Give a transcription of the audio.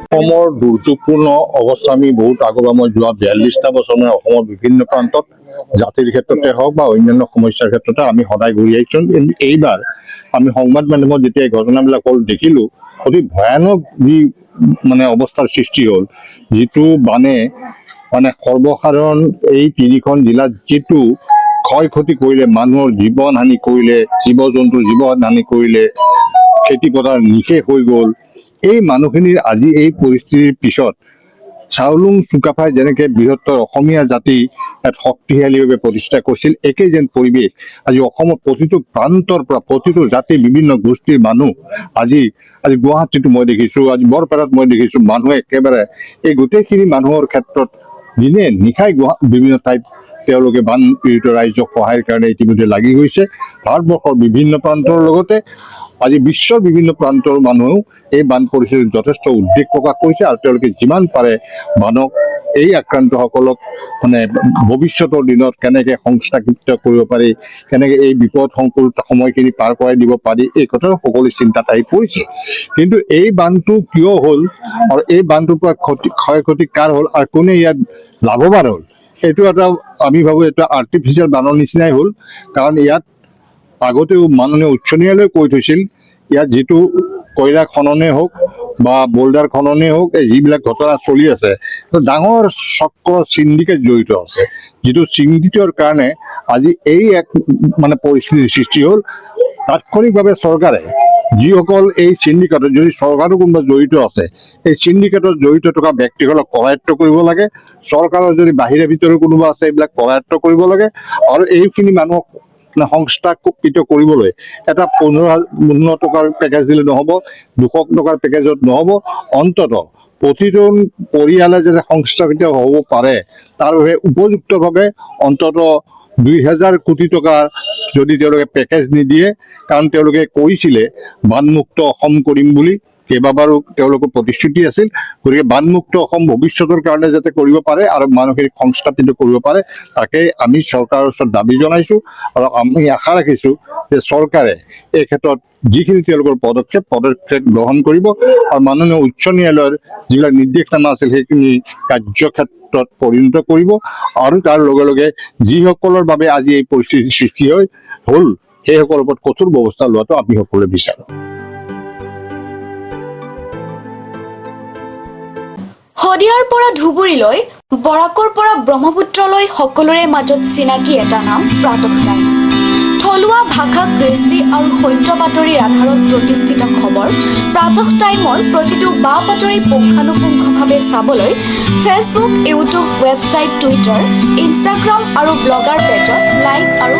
অসমৰ দুৰ্যোগপূৰ্ণ অৱস্থা আমি বহুত আগৰ পৰা মই যোৱা 42টা বছৰ মানে অসমৰ বিভিন্ন প্ৰান্তত জাতিৰ ক্ষেত্ৰতে হওক বা অন্যান্য সমস্যাৰ ক্ষেত্ৰতে আমি সদায় ঘূৰি আহিছোঁ। কিন্তু এইবাৰ আমি সংবাদ মাধ্যমত যেতিয়া এই ঘটনাবিলাক হ'ল দেখিলোঁ অতি ভয়ানক যি মানে অৱস্থাৰ সৃষ্টি হ'ল, যিটো মানে সৰ্বসাধাৰণ এই তিনিখন জিলাত যিটো ক্ষয় ক্ষতি কৰিলে, মানুহৰ জীৱন হানি কৰিলে, জীৱ জন্তুৰ জীৱন হানি কৰিলে, খেতি পথাৰ নিশেষ হৈ গ'ল। এই মানুহখিনিৰ আজি এই পৰিস্থিতিৰ পিছত চাওলুং চুকাফাই যেনেকে বৃহত্তৰ অসমীয়া জাতি এক শক্তিশালীভাৱে প্ৰতিষ্ঠা কৰিছিল, একে যেন পৰিৱেশ আজি অসমৰ প্ৰতিটো প্ৰান্তৰ পৰা প্ৰতিটো জাতিৰ বিভিন্ন গোষ্ঠীৰ মানুহ আজি গুৱাহাটীতো মই দেখিছোঁ, আজি বৰপেটাত মই দেখিছোঁ, মানুহে একেবাৰে এই গোটেইখিনি মানুহৰ ক্ষেত্ৰত দিনে নিশাই বিভিন্ন ঠাইত তেওঁলোকে বান পীড়িত ৰাইজক সহায়ৰ কাৰণে ইতিমধ্যে লাগি গৈছে। ভাৰতবৰ্ষৰ বিভিন্ন প্ৰান্তৰ লগতে আজি বিশ্বৰ বিভিন্ন প্ৰান্তৰ মানুহেও এই বান পৰিস্থিতিত যথেষ্ট উদ্বেগ প্ৰকাশ কৰিছে আৰু তেওঁলোকে যিমান পাৰে বানক এই আক্ৰান্তসকলক মানে ভৱিষ্যতৰ দিনত কেনেকে সংস্থাপিত কৰিব পাৰি, কেনেকে এই বিপদ সংকুল সময়খিনি পাৰ কৰাই দিব পাৰি, এই কথা সকলো চিন্তাত আহি পৰিছে। কিন্তু এই বানটো কিয় হ'ল আৰু এই বানটোৰ পৰা ক্ষয় ক্ষতি কাৰ হ'ল আৰু কোনে ইয়াত লাভৱান হ'ল, এইটো এটা আমি ভাবোঁ এটা আৰ্টিফিচিয়েল বানৰ নিচিনাই হ'ল। কাৰণ ইয়াত আগতেও মাননীয় উচ্চ ন্যায়ালয়ে কৈ থৈছিল ইয়াত যিটো কয়লা খননেই হওক বা বল্ডাৰ খননেই হওক, এই যিবিলাক ঘটনা চলি আছে ডাঙৰ চক্ৰ চিণ্ডিকেট জড়িত আছে, যিটো চিণ্ডিকেটৰ কাৰণে আজি এই এক মানে পৰিস্থিতিৰ সৃষ্টি হ'ল। তাৎক্ষণিকভাৱে চৰকাৰে যিসকল এই চিণ্ডিকেটত যদি চৰকাৰো কোনোবা জড়িত আছে, এই চিণ্ডিকেটত জড়িত থকা ব্যক্তিসকলক কৰায়ত্ব কৰিব লাগে। চৰকাৰৰ যদি বাহিৰে ভিতৰে কোনোবা আছে এইবিলাক কৰায়ত্ব কৰিব লাগে আৰু এইখিনি মানুহক সংস্থাপিত কৰিবলৈ এটা 15 টকাৰ পেকেজ দিলে নহ'ব, 200 টকাৰ পেকেজত নহ'ব, অন্ততঃ প্ৰতিটো পৰিয়ালে যাতে সংস্থাপিত হ'ব পাৰে তাৰ বাবে উপযুক্তভাৱে অন্ততঃ 2000 কোটি টকাৰ যদি তেওঁলোকে পেকেজ নিদিয়ে, কাৰণ তেওঁলোকে কৈছিলে বানমুক্ত অসম কৰিম বুলি, কেইবাবাৰো তেওঁলোকৰ প্ৰতিশ্ৰুতি আছিল। গতিকে বানমুক্ত অসম ভৱিষ্যতৰ কাৰণে যাতে কৰিব পাৰে আৰু মানুহখিনিক সংস্থাপিত কৰিব পাৰে, তাকে আমি চৰকাৰৰ ওচৰত দাবী জনাইছোঁ আৰু আমি আশা ৰাখিছোঁ যে চৰকাৰে এই ক্ষেত্ৰত যিখিনি তেওঁলোকৰ পদক্ষেপ গ্ৰহণ কৰিব আৰু মাননীয় উচ্চ ন্যায়ালয়ৰ যিবিলাক নিৰ্দেশনামা আছিল সেইখিনি কাৰ্যক্ষেত্ৰত পৰিণত কৰিব আৰু তাৰ লগে লগে যিসকলৰ বাবে আজি এই পৰিস্থিতিৰ সৃষ্টি হ'ল সেইসকলৰ ওপৰত কঠোৰ ব্যৱস্থা লোৱাটো আমি সকলোৱে বিচাৰোঁ। শদিয়াৰ পৰা ধুবুৰীলৈ, বৰাকৰ পৰা ব্ৰহ্মপুত্ৰলৈ সকলোৰে মাজত চিনাকি এটা নাম প্ৰাতঃ টাইম। থলুৱা ভাষা, কৃষ্টি আৰু সত্য বাতৰিৰ আধাৰত প্ৰতিষ্ঠিত খবৰ প্ৰাতঃ টাইমৰ প্ৰতিটো বা বাতৰি পুংখানুপুংখভাৱে চাবলৈ Facebook, YouTube, website, Twitter, Instagram আৰু ব্লগাৰ পেজত লাইক আৰু